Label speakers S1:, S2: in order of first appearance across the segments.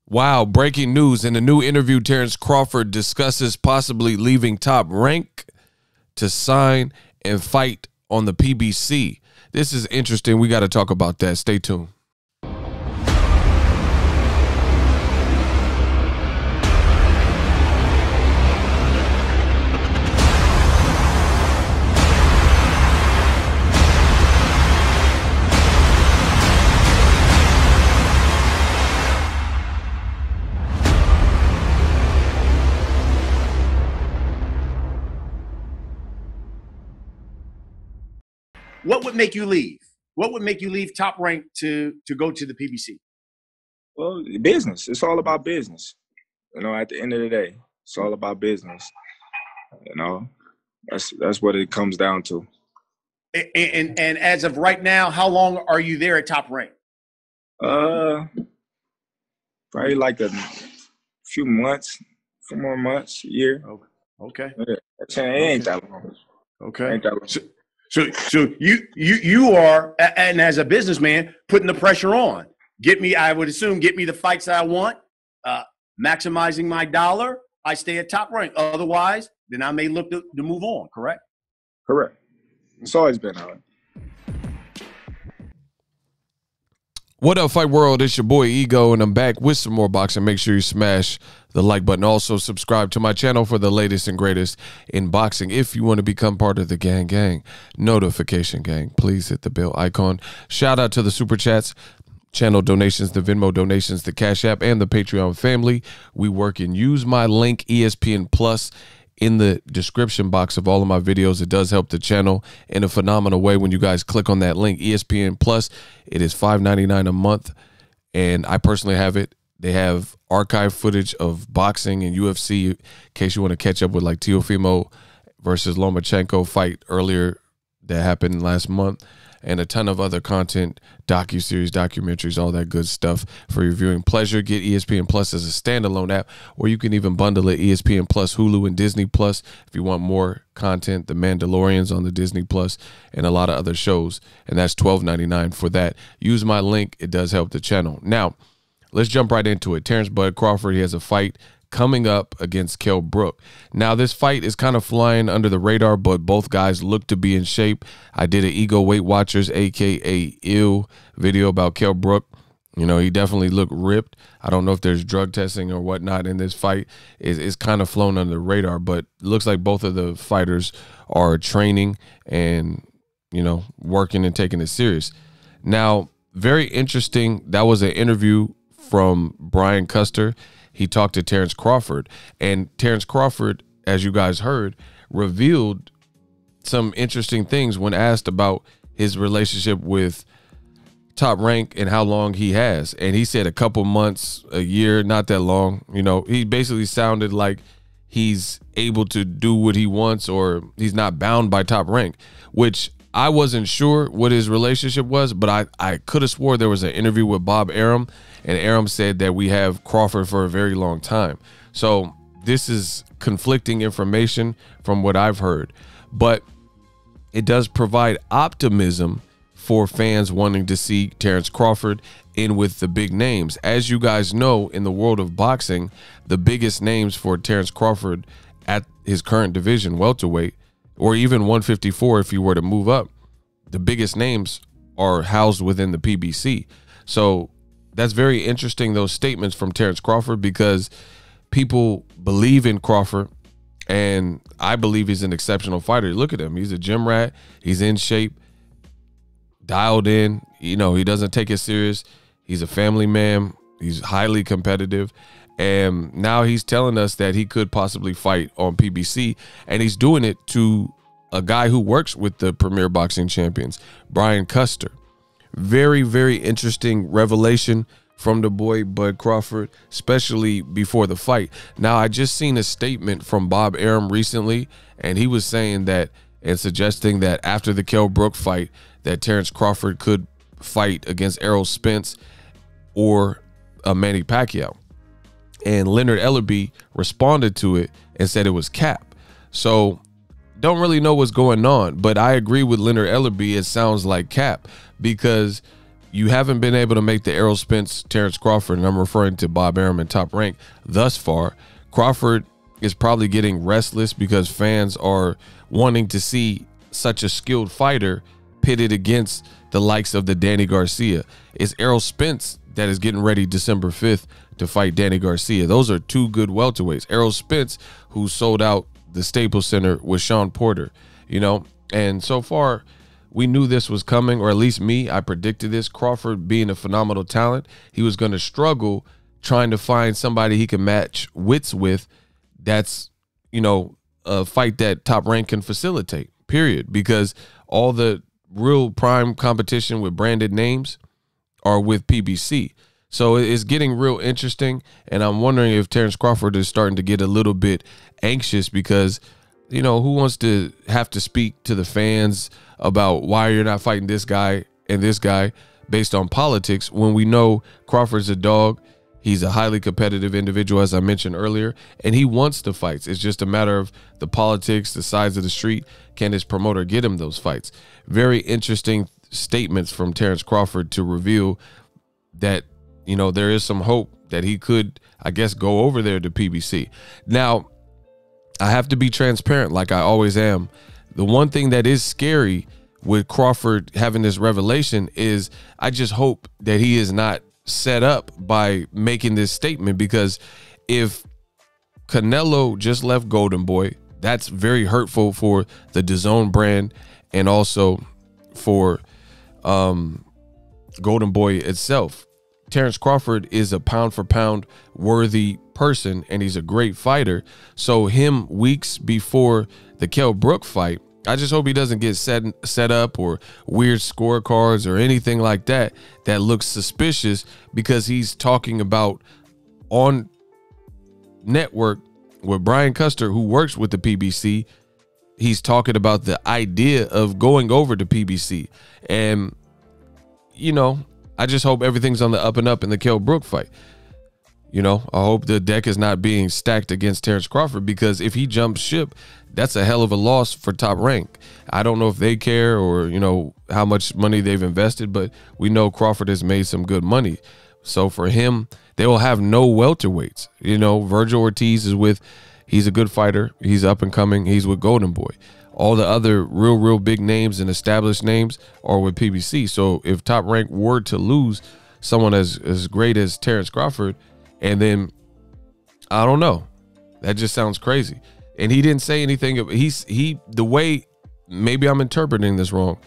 S1: Wow, breaking news. In a new interview, Terence Crawford discusses possibly leaving Top Rank to sign and fight on the PBC. This is interesting. We got to talk about that. Stay tuned.
S2: What would make you leave? What would make you leave Top Rank to go to the PBC?
S3: Well, business. It's all about business. You know, at the end of the day, it's all about business. You know, that's what it comes down to.
S2: And as of right now, how long are you there at Top Rank?
S3: Probably like a few months, 4 more months, a year.
S2: Okay.
S3: It ain't that long.
S2: Okay.
S3: Ain't that long.
S2: So you are, and as a businessman, putting the pressure on. I would assume, get me the fights that I want, maximizing my dollar. I stay at Top Rank. Otherwise, then I may look to move on. Correct?
S3: Correct. It's always been out.
S1: What up, Fight World? It's your boy Ego, and I'm back with some more boxing. Make sure you smash the like button. Also, subscribe to my channel for the latest and greatest in boxing. If you want to become part of the gang, notification gang, please hit the bell icon. Shout out to the Super Chats, channel donations, the Venmo donations, the Cash App, and the Patreon family. We work and use my link, ESPN Plus, in the description box of all of my videos. It does help the channel in a phenomenal way when you guys click on that link. ESPN Plus, it is $5.99 a month, and I personally have it. They have archive footage of boxing and UFC in case you want to catch up with like Teofimo versus Lomachenko fight earlier that happened last month, and a ton of other content, docuseries, documentaries, all that good stuff for your viewing pleasure. Get ESPN Plus as a standalone app, or you can even bundle it, ESPN Plus, Hulu, and Disney Plus if you want more content. The Mandalorian's on the Disney Plus and a lot of other shows, and that's $12.99 for that. Use my link. It does help the channel. Now, let's jump right into it. Terence Bud Crawford, he has a fight coming up against Kell Brook. Now, this fight is kind of flying under the radar, but both guys look to be in shape. I did an Ego Weight Watchers, a.k.a. Ill, video about Kell Brook. You know, he definitely looked ripped. I don't know if there's drug testing or whatnot in this fight. It's kind of flown under the radar, but it looks like both of the fighters are training and, you know, working and taking it serious. Now, very interesting. That was an interview from Brian Custer. He talked to Terence Crawford, and Terence Crawford, as you guys heard, revealed some interesting things when asked about his relationship with Top Rank and how long he has. And he said a couple months, a year, not that long. You know, he basically sounded like he's able to do what he wants, or he's not bound by Top Rank, which I wasn't sure what his relationship was, but I could have swore there was an interview with Bob Arum, and Arum said that we have Crawford for a very long time. So this is conflicting information from what I've heard, but it does provide optimism for fans wanting to see Terence Crawford in with the big names. As you guys know, in the world of boxing, the biggest names for Terence Crawford at his current division, welterweight, or even 154 if you were to move up, the biggest names are housed within the PBC. So that's very interesting, those statements from Terence Crawford, because people believe in Crawford, and I believe he's an exceptional fighter. Look at him. He's a gym rat. He's in shape, dialed in. You know, he doesn't take it serious. He's a family man. He's highly competitive. And now he's telling us that he could possibly fight on PBC, and he's doing it to a guy who works with the premier boxing champions, Brian Custer. Very, very interesting revelation from the boy Bud Crawford, especially before the fight. Now, I just seen a statement from Bob Arum recently, and he was saying that and suggesting that after the Kell Brook fight, that Terence Crawford could fight against Errol Spence or Manny Pacquiao. And Leonard Ellerbe responded to it and said it was cap. So don't really know what's going on, but I agree with Leonard Ellerbe. It sounds like cap, because you haven't been able to make the Errol Spence, Terence Crawford, and I'm referring to Bob Arum and Top Rank thus far. Crawford is probably getting restless because fans are wanting to see such a skilled fighter pitted against the likes of the Danny Garcia. It's Errol Spence that is getting ready December 5th to fight Danny Garcia. Those are two good welterweights. Errol Spence, who sold out the Staples Center with Sean Porter, you know, and so far we knew this was coming, or at least me, I predicted this. Crawford being a phenomenal talent, he was going to struggle trying to find somebody he can match wits with. That's, you know, a fight that Top Rank can facilitate, period, because all the real prime competition with branded names are with PBC. So it's getting real interesting, and I'm wondering if Terence Crawford is starting to get a little bit anxious because, you know, who wants to have to speak to the fans about why you're not fighting this guy and this guy based on politics when we know Crawford's a dog. He's a highly competitive individual, as I mentioned earlier, and he wants the fights. It's just a matter of the politics, the size of the street. Can his promoter get him those fights? Very interesting statements from Terence Crawford to reveal that, you know, there is some hope that he could, I guess, go over there to PBC. Now, I have to be transparent like I always am. The one thing that is scary with Crawford having this revelation is I just hope that he is not set up by making this statement, because if Canelo just left Golden Boy, that's very hurtful for the DAZN brand and also for Golden Boy itself. Terence Crawford is a pound for pound worthy person, and he's a great fighter. So him weeks before the Kell Brook fight, I just hope he doesn't get set up or weird scorecards or anything like that that looks suspicious, because he's talking about on network with Brian Custer, who works with the PBC. He's talking about the idea of going over to PBC. And, you know, I just hope everything's on the up and up in the Kell Brook fight. You know, I hope the deck is not being stacked against Terence Crawford, because if he jumps ship, that's a hell of a loss for Top Rank. I don't know if they care or, you know, how much money they've invested, but we know Crawford has made some good money. So for him, they will have no welterweights. You know, Virgil Ortiz is with, he's a good fighter. He's up and coming. He's with Golden Boy. All the other real big names and established names are with PBC. So if Top Rank were to lose someone as great as Terence Crawford, and then, I don't know, that just sounds crazy. And he didn't say anything. The way, maybe I'm interpreting this wrong,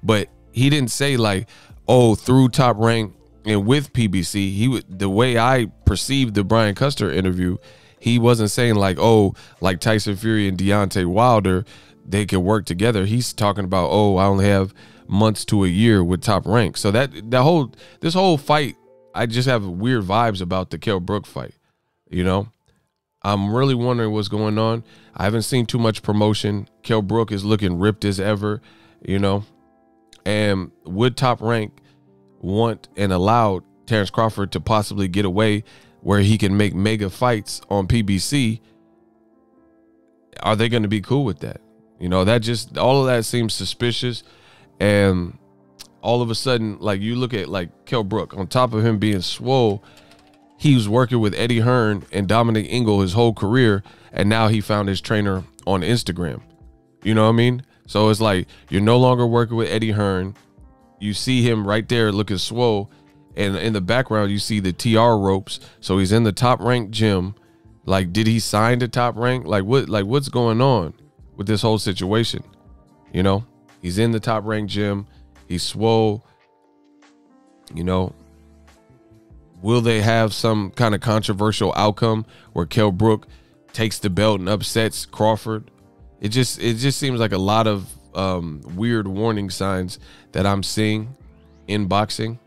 S1: but he didn't say like, oh, through Top Rank and with PBC. The way I perceived the Brian Custer interview, he wasn't saying like, oh, like Tyson Fury and Deontay Wilder, they could work together. He's talking about, oh, I only have months to a year with Top Rank. So this whole fight, I just have weird vibes about the Kell Brook fight. You know, I'm really wondering what's going on. I haven't seen too much promotion. Kell Brook is looking ripped as ever, you know. And would Top Rank want and allow Terence Crawford to possibly get away where he can make mega fights on PBC? Are they going to be cool with that? You know, that just, all of that seems suspicious. And all of a sudden, like, you look at like Kell Brook, on top of him being swole, he was working with Eddie Hearn and Dominic Ingle his whole career, and now he found his trainer on Instagram. You know what I mean? So it's like, you're no longer working with Eddie Hearn. You see him right there looking swole, and in the background you see the TR ropes. So he's in the Top Rank gym. Like, did he sign to Top Rank? Like, what's going on with this whole situation? You know, he's in the Top Rank gym. He's swole. You know, will they have some kind of controversial outcome where Kell Brook takes the belt and upsets Crawford? It just seems like a lot of weird warning signs that I'm seeing in boxing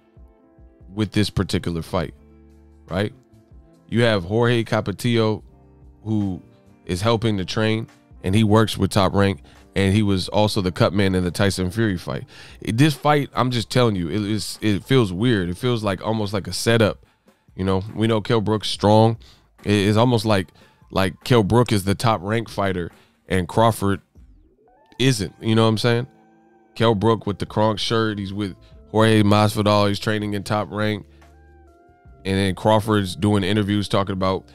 S1: with this particular fight, right? You have Jorge Capetillo, who is helping to train, and he works with Top Rank, and he was also the cut man in the Tyson Fury fight. This fight, I'm just telling you, it feels weird. It feels like almost like a setup. You know, we know Kell Brook's strong. It's almost like Kell Brook is the Top Rank fighter and Crawford isn't. You know what I'm saying? Kell Brook with the Kronk shirt. He's with Jorge Masvidal, he's training in Top Rank. And then Crawford's doing interviews talking about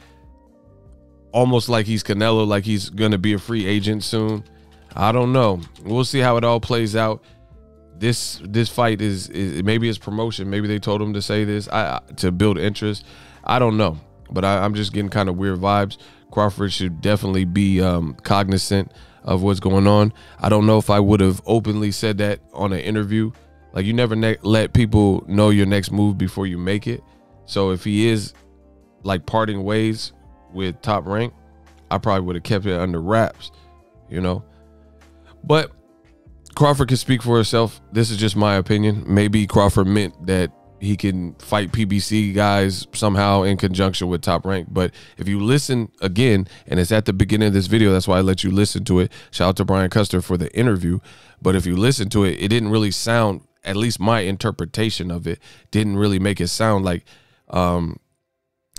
S1: almost like he's Canelo, like he's going to be a free agent soon. I don't know. We'll see how it all plays out. This fight is maybe it's promotion. Maybe they told him to say this to build interest. I don't know. But I'm just getting kind of weird vibes. Crawford should definitely be cognizant of what's going on. I don't know if I would have openly said that on an interview. Like, you never let people know your next move before you make it. So if he is like parting ways with Top Rank, I probably would have kept it under wraps, you know. But Crawford can speak for herself. This is just my opinion. Maybe Crawford meant that he can fight PBC guys somehow in conjunction with Top Rank. But if you listen again, and it's at the beginning of this video, that's why I let you listen to it. Shout out to Brian Custer for the interview. But if you listen to it, it didn't really sound, at least my interpretation of it, didn't really make it sound like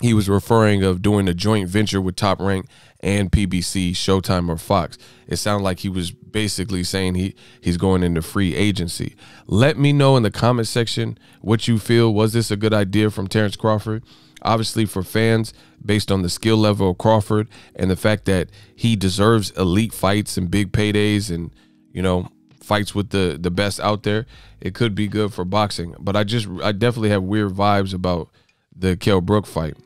S1: he was referring of doing a joint venture with Top Rank and PBC, Showtime, or Fox. It sounded like he was basically saying he's going into free agency. Let me know in the comment section what you feel. Was this a good idea from Terence Crawford? Obviously, for fans, based on the skill level of Crawford and the fact that he deserves elite fights and big paydays and, you know, fights with the best out there, it could be good for boxing. But I definitely have weird vibes about the Kell Brook fight.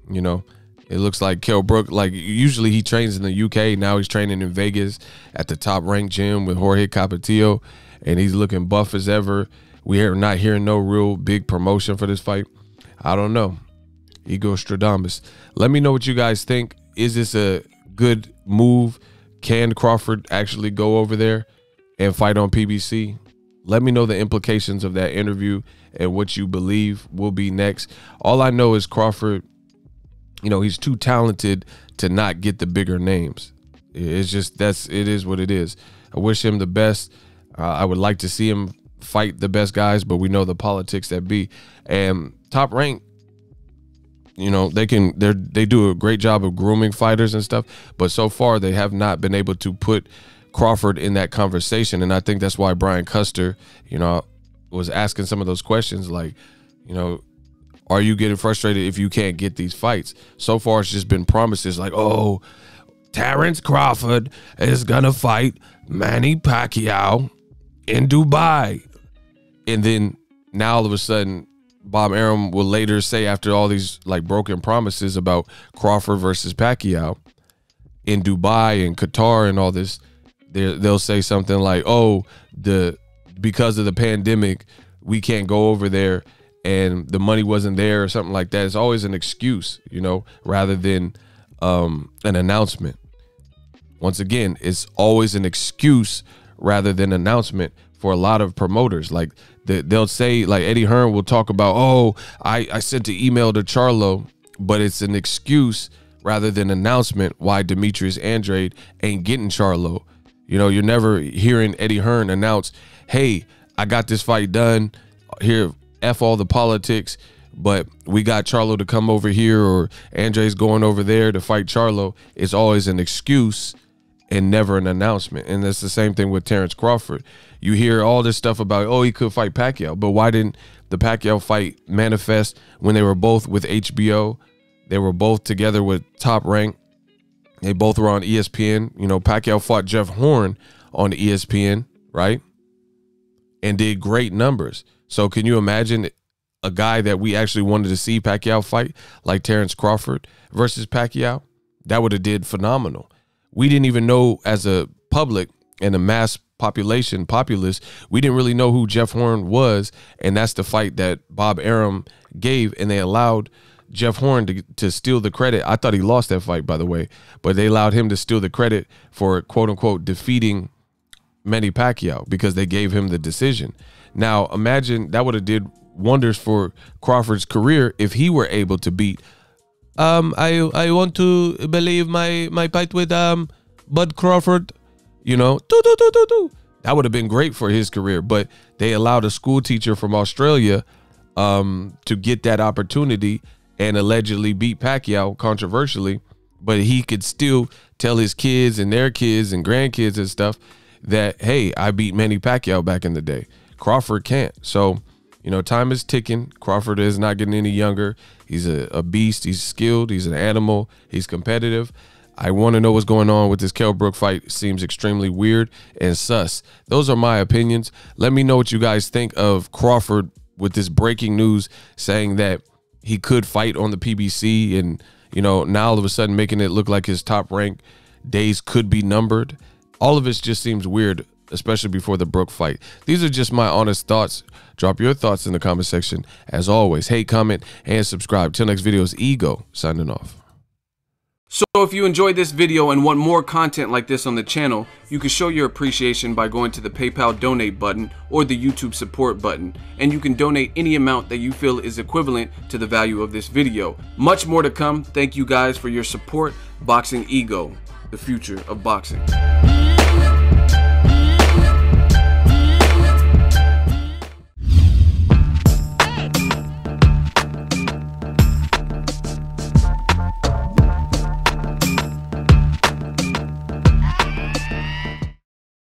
S1: You know, it looks like Kell Brook, like usually he trains in the UK. Now he's training in Vegas at the Top Rank gym with Jorge Capetillo, and he's looking buff as ever. We are not hearing no real big promotion for this fight. I don't know. Ego Stradamus. Let me know what you guys think. Is this a good move? Can Crawford actually go over there and fight on PBC? Let me know the implications of that interview and what you believe will be next. All I know is Crawford, you know, he's too talented to not get the bigger names. It's just, it is what it is. I wish him the best. I would like to see him fight the best guys, but we know the politics that be. And Top Rank, you know, they do a great job of grooming fighters and stuff, but so far they have not been able to put Crawford in that conversation. And I think that's why Brian Custer, you know, was asking some of those questions like, you know, are you getting frustrated if you can't get these fights? So far, it's just been promises like, oh, Terence Crawford is going to fight Manny Pacquiao in Dubai. And then now all of a sudden, Bob Arum will later say, after all these like broken promises about Crawford versus Pacquiao in Dubai and Qatar and all this, they'll say something like, oh, because of the pandemic, we can't go over there and the money wasn't there or something like that. It's always an excuse, you know, rather than an announcement. Once again, it's always an excuse rather than announcement for a lot of promoters. Like they'll say, like Eddie Hearn will talk about, oh, I sent an email to Charlo, but it's an excuse rather than announcement why Demetrius Andrade ain't getting Charlo. You know, you're never hearing Eddie Hearn announce, hey, I got this fight done here. F all the politics, but we got Charlo to come over here, or Andre's going over there to fight Charlo. It's always an excuse and never an announcement. And that's the same thing with Terence Crawford. You hear all this stuff about, oh, he could fight Pacquiao, but why didn't the Pacquiao fight manifest when they were both with HBO? They were both together with Top Rank. They both were on ESPN. You know, Pacquiao fought Jeff Horn on ESPN, right? And did great numbers. So can you imagine a guy that we actually wanted to see Pacquiao fight, like Terence Crawford versus Pacquiao? That would have did phenomenal. We didn't even know, as a public and a mass populace, we didn't really know who Jeff Horn was, and that's the fight that Bob Arum gave, and they allowed Jeff Horn to steal the credit. I thought he lost that fight, by the way, but they allowed him to steal the credit for, quote-unquote, defeating Manny Pacquiao because they gave him the decision. Now, imagine that would have did wonders for Crawford's career if he were able to beat. I want to believe my fight with Bud Crawford. You know, that would have been great for his career. But they allowed a school teacher from Australia to get that opportunity and allegedly beat Pacquiao controversially. But he could still tell his kids and their kids and grandkids and stuff that, hey, I beat Manny Pacquiao back in the day. Crawford can't. So You know, time is ticking. Crawford is not getting any younger. He's a beast. He's skilled. He's an animal. He's competitive. I want to know what's going on with this Kell Brook fight. It seems extremely weird and sus. Those are my opinions. Let me know what you guys think of Crawford with this breaking news saying that he could fight on the PBC, and, you know, now all of a sudden making it look like his top rank days could be numbered. All of it just seems weird, especially before the Brook fight. These are just my honest thoughts. Drop your thoughts in the comment section. As always, hate, comment, and subscribe. Till next video, is Ego signing off.
S4: So if you enjoyed this video and want more content like this on the channel, you can show your appreciation by going to the PayPal donate button or the YouTube support button, and you can donate any amount that you feel is equivalent to the value of this video. Much more to come. Thank you guys for your support. Boxingego, the future of boxing.